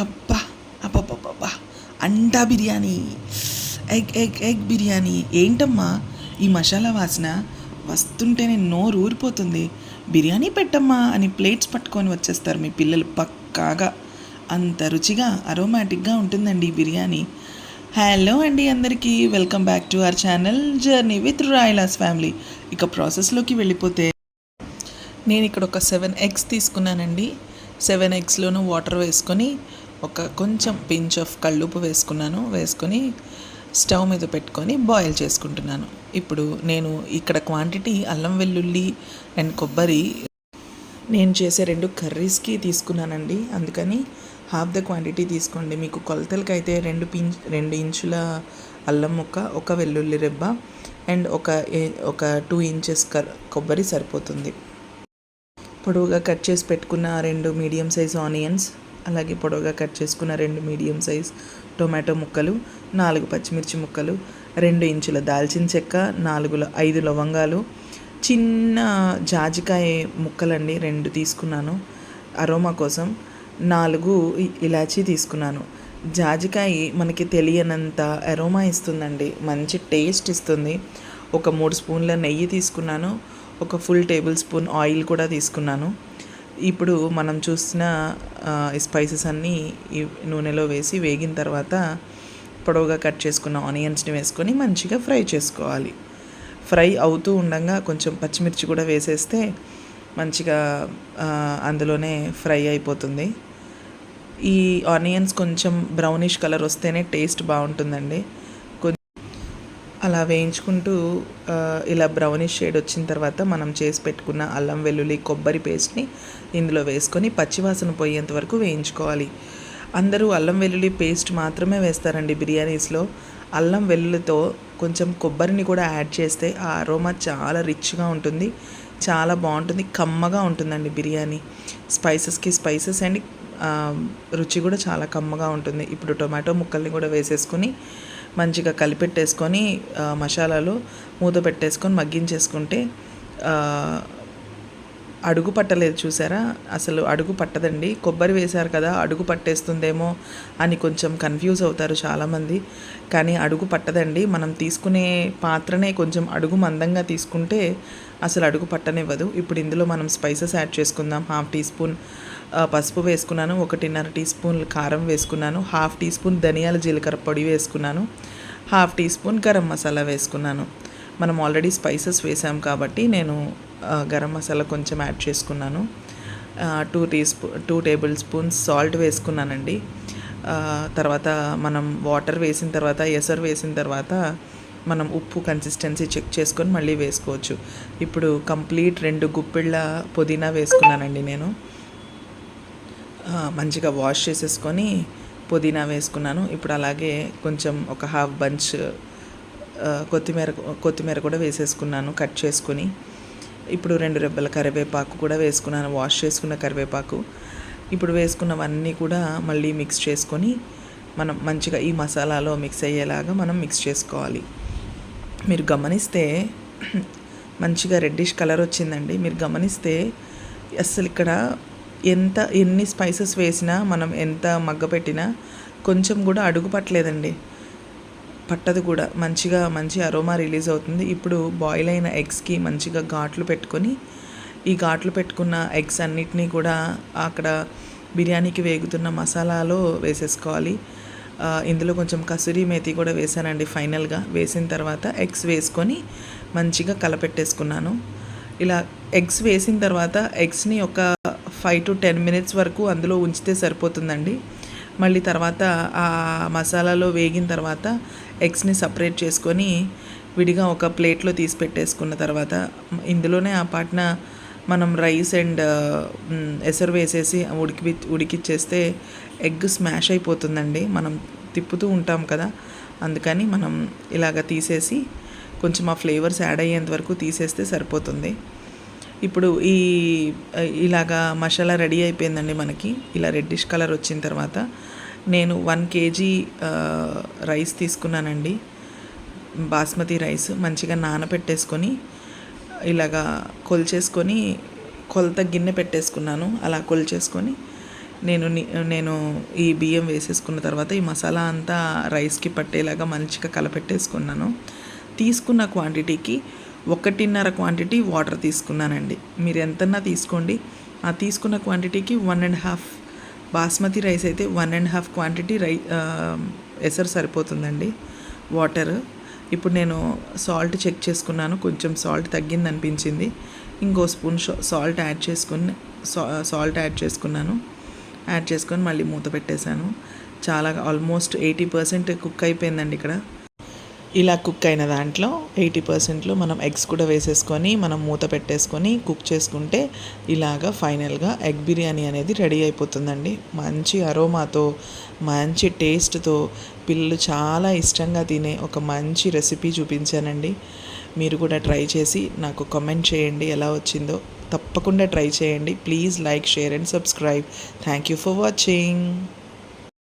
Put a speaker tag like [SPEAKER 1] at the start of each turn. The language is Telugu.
[SPEAKER 1] అబ్బా! అబ్బబ్బబ్బబ్బా! అండా బిర్యానీ, ఎగ్ బిర్యానీ. ఏంటమ్మా ఈ మసాలా వాసన? వస్తుంటేనే నోరు ఊరిపోతుంది. బిర్యానీ పెట్టమ్మా అని ప్లేట్స్ పట్టుకొని వచ్చేస్తారు మీ పిల్లలు పక్కాగా. అంత రుచిగా అరోమాటిక్గా ఉంటుందండి ఈ బిర్యానీ. హలో అండి అందరికీ, welcome back to our channel journey with Rayalas family. ఇక ప్రాసెస్లోకి వెళ్ళిపోతే, నేను ఇక్కడ ఒక 7 ఎగ్స్ తీసుకున్నానండి. 7 ఎగ్స్లోనూ వాటర్ వేసుకొని ఒక కొంచెం పించ్ ఆఫ్ కల్లుప్పు వేసుకొని స్టవ్ మీద పెట్టుకొని బాయిల్ చేసుకుంటున్నాను. ఇప్పుడు నేను ఇక్కడ క్వాంటిటీ అల్లం వెల్లుల్లి అండ్ కొబ్బరి నేను చేసే 2 కర్రీస్కి తీసుకున్నానండి. అందుకని హాఫ్ ద క్వాంటిటీ తీసుకోండి. మీకు కొలతలకైతే 2 ఇంచుల అల్లం ముక్క, ఒక వెల్లుల్లి రెబ్బ అండ్ ఒక 2 ఇంచెస్ కొబ్బరి సరిపోతుంది. పొడవుగా కట్ చేసి పెట్టుకున్న 2 మీడియం సైజ్ ఆనియన్స్, అలాగే పొడవుగా కట్ చేసుకున్న 2 మీడియం సైజ్ టొమాటో ముక్కలు, 4 పచ్చిమిర్చి ముక్కలు, 2 ఇంచుల దాల్చిన చెక్క, 5 లవంగాలు, చిన్న జాజికాయ ముక్కలండి 2 తీసుకున్నాను అరోమా కోసం, 4 ఇలాచీ తీసుకున్నాను. జాజికాయ మనకి తెలియనంత అరోమా ఇస్తుందండి, మంచి టేస్ట్ ఇస్తుంది. ఒక 3 స్పూన్ల నెయ్యి తీసుకున్నాను. ఒక ఫుల్ టేబుల్ స్పూన్ ఆయిల్ కూడా తీసుకున్నాను. ఇప్పుడు మనం చూసిన స్పైసెస్ అన్నీ ఈ నూనెలో వేసి వేగిన తర్వాత పొడవుగా కట్ చేసుకున్న ఆనియన్స్ని వేసుకొని మంచిగా ఫ్రై చేసుకోవాలి. ఫ్రై అవుతూ ఉండగా కొంచెం పచ్చిమిర్చి కూడా వేసేస్తే మంచిగా అందులోనే ఫ్రై అయిపోతుంది. ఈ ఆనియన్స్ కొంచెం బ్రౌనిష్ కలర్ వస్తేనే టేస్ట్ బాగుంటుందండి. అలా వేయించుకుంటూ ఇలా బ్రౌనిష్ షేడ్ వచ్చిన తర్వాత మనం చేసి పెట్టుకున్న అల్లం వెల్లుల్లి కొబ్బరి పేస్ట్ని ఇందులో వేసుకొని పచ్చివాసన పోయేంత వరకు వేయించుకోవాలి. అందరూ అల్లం వెల్లుల్లి పేస్ట్ మాత్రమే వేస్తారండి బిర్యానీస్లో. అల్లం వెల్లుల్లితో కొంచెం కొబ్బరిని కూడా యాడ్ చేస్తే ఆ అరోమా చాలా రిచ్గా ఉంటుంది, చాలా బాగుంటుంది, కమ్మగా ఉంటుందండి బిర్యానీ. స్పైసెస్ అండ్ రుచి కూడా చాలా కమ్మగా ఉంటుంది. ఇప్పుడు టొమాటో ముక్కల్ని కూడా వేసేసుకొని మంచిగా కలిపెట్టేసుకొని మసాలాలో మూత పెట్టేసుకొని మగ్గించేసుకుంటే అడుగు పట్టలేదు చూసారా, అసలు అడుగు పట్టదండి. కొబ్బరి వేశారు కదా అడుగు పట్టేస్తుందేమో అని కొంచెం కన్ఫ్యూజ్ అవుతారు చాలామంది, కానీ అడుగు పట్టదండి. మనం తీసుకునే పాత్రనే కొంచెం అడుగు మందంగా తీసుకుంటే అసలు అడుగు పట్టనివ్వదు. ఇప్పుడు ఇందులో మనం స్పైసెస్ యాడ్ చేసుకుందాం. 1/2 టీ స్పూన్ పసుపు వేసుకున్నాను, 1.5 టీ స్పూన్లు కారం వేసుకున్నాను, 1/2 టీ స్పూన్ ధనియాల జీలకర్ర పొడి వేసుకున్నాను, 1/2 టీ స్పూన్ గరం మసాలా వేసుకున్నాను. మనం ఆల్రెడీ స్పైసెస్ వేసాం కాబట్టి నేను గరం మసాలా కొంచెం యాడ్ చేసుకున్నాను. 2 టేబుల్ స్పూన్స్ సాల్ట్ వేసుకున్నానండి. తర్వాత మనం వాటర్ వేసిన తర్వాత, ఎసరు వేసిన తర్వాత మనం ఉప్పు కన్సిస్టెన్సీ చెక్ చేసుకొని మళ్ళీ వేసుకోవచ్చు. ఇప్పుడు కంప్లీట్ 2 గుప్పిళ్ళ పుదీనా వేసుకున్నానండి నేను. మంచిగా వాష్ చేసేసుకొని పుదీనా వేసుకున్నాను. ఇప్పుడు అలాగే కొంచెం ఒక హాఫ్ బంచ్ కొత్తిమీర కూడా వేసేసుకున్నాను కట్ చేసుకుని. ఇప్పుడు 2 రెబ్బల కరివేపాకు కూడా వేసుకున్నాను, వాష్ చేసుకున్న కరివేపాకు. ఇప్పుడు వేసుకున్నవన్నీ కూడా మళ్ళీ మిక్స్ చేసుకొని మనం మంచిగా ఈ మసాలాలో మిక్స్ అయ్యేలాగా మనం మిక్స్ చేసుకోవాలి. మీరు గమనిస్తే మంచిగా రెడ్డిష్ కలర్ వచ్చిందండి. మీరు గమనిస్తే అసలు ఇక్కడ ఎన్ని స్పైసెస్ వేసినా, మనం ఎంత మగ్గపెట్టినా కొంచెం కూడా అడుగు పట్టలేదండి, పట్టదు కూడా. మంచి అరోమా రిలీజ్ అవుతుంది. ఇప్పుడు బాయిల్ అయిన ఎగ్స్కి మంచిగా ఘాట్లు పెట్టుకొని, ఈ ఘాట్లు పెట్టుకున్న ఎగ్స్ అన్నిటినీ కూడా అక్కడ బిర్యానీకి వేగుతున్న మసాలాలో వేసేసుకోవాలి. ఇందులో కొంచెం కసూరి మేతి కూడా వేసానండి ఫైనల్గా. వేసిన తర్వాత ఎగ్స్ వేసుకొని మంచిగా కలపెట్టేసుకున్నాను. ఇలా ఎగ్స్ వేసిన తర్వాత ఎగ్స్ని ఒక 5 to 10 minutes వరకు అందులో ఉంచితే సరిపోతుందండి. మళ్ళీ తర్వాత ఆ మసాలాలో వేగిన తర్వాత ఎగ్స్ని సపరేట్ చేసుకొని విడిగా ఒక ప్లేట్లో తీసి పెట్టేసుకున్న తర్వాత ఇందులోనే ఆ పాటన మనం రైస్ అండ్ ఎసరు వేసేసి ఉడికిచ్చేస్తే ఎగ్ స్మాష్ అయిపోతుందండి. మనం తిప్పుతూ ఉంటాం కదా, అందుకని మనం ఇలాగ తీసేసి కొంచెం ఆ ఫ్లేవర్స్ యాడ్ అయ్యేంత వరకు తీసేస్తే సరిపోతుంది. ఇప్పుడు ఇలాగా మసాలా రెడీ అయిపోయిందండి మనకి. ఇలా రెడ్డిష్ కలర్ వచ్చిన తర్వాత నేను 1 kg రైస్ తీసుకున్నానండి, బాస్మతి రైస్. మంచిగా నానబెట్టేసుకొని ఇలాగా కొలిచేసుకొని కొలత గిన్నె పెట్టేసుకున్నాను. అలా కొలిచేసుకొని నేను ఈ బియ్యం వేసేసుకున్న తర్వాత ఈ మసాలా అంతా రైస్కి పట్టేలాగా మంచిగా కలపెట్టేసుకున్నాను. తీసుకున్న క్వాంటిటీకి 1.5 క్వాంటిటీ వాటర్ తీసుకున్నానండి. మీరు ఎంతన్నా తీసుకోండి. ఆ తీసుకున్న క్వాంటిటీకి 1.5 బాస్మతి రైస్ అయితే 1.5 క్వాంటిటీ ఎసరు సరిపోతుందండి వాటర్. ఇప్పుడు నేను సాల్ట్ చెక్ చేసుకున్నాను. కొంచెం సాల్ట్ తగ్గింది అనిపించింది. ఇంకో స్పూన్ సాల్ట్ యాడ్ చేసుకున్నాను. యాడ్ చేసుకొని మళ్ళీ మూత పెట్టేశాను. చాలా ఆల్మోస్ట్ 80% కుక్ అయిపోయిందండి ఇక్కడ. ఇలా కుక్ అయిన దాంట్లో 80%లో మనం ఎగ్స్ కూడా వేసేసుకొని మనం మూత పెట్టేసుకొని కుక్ చేసుకుంటే ఇలాగా ఫైనల్గా ఎగ్ బిర్యానీ అనేది రెడీ అయిపోతుందండి. మంచి అరోమాతో, మంచి టేస్ట్తో పిల్లలు చాలా ఇష్టంగా తినే ఒక మంచి రెసిపీ చూపించానండి. మీరు కూడా ట్రై చేసి నాకు కామెంట్ చేయండి ఎలా వచ్చిందో. తప్పకుండా ట్రై చేయండి. Please like, share and subscribe. Thank you for watching.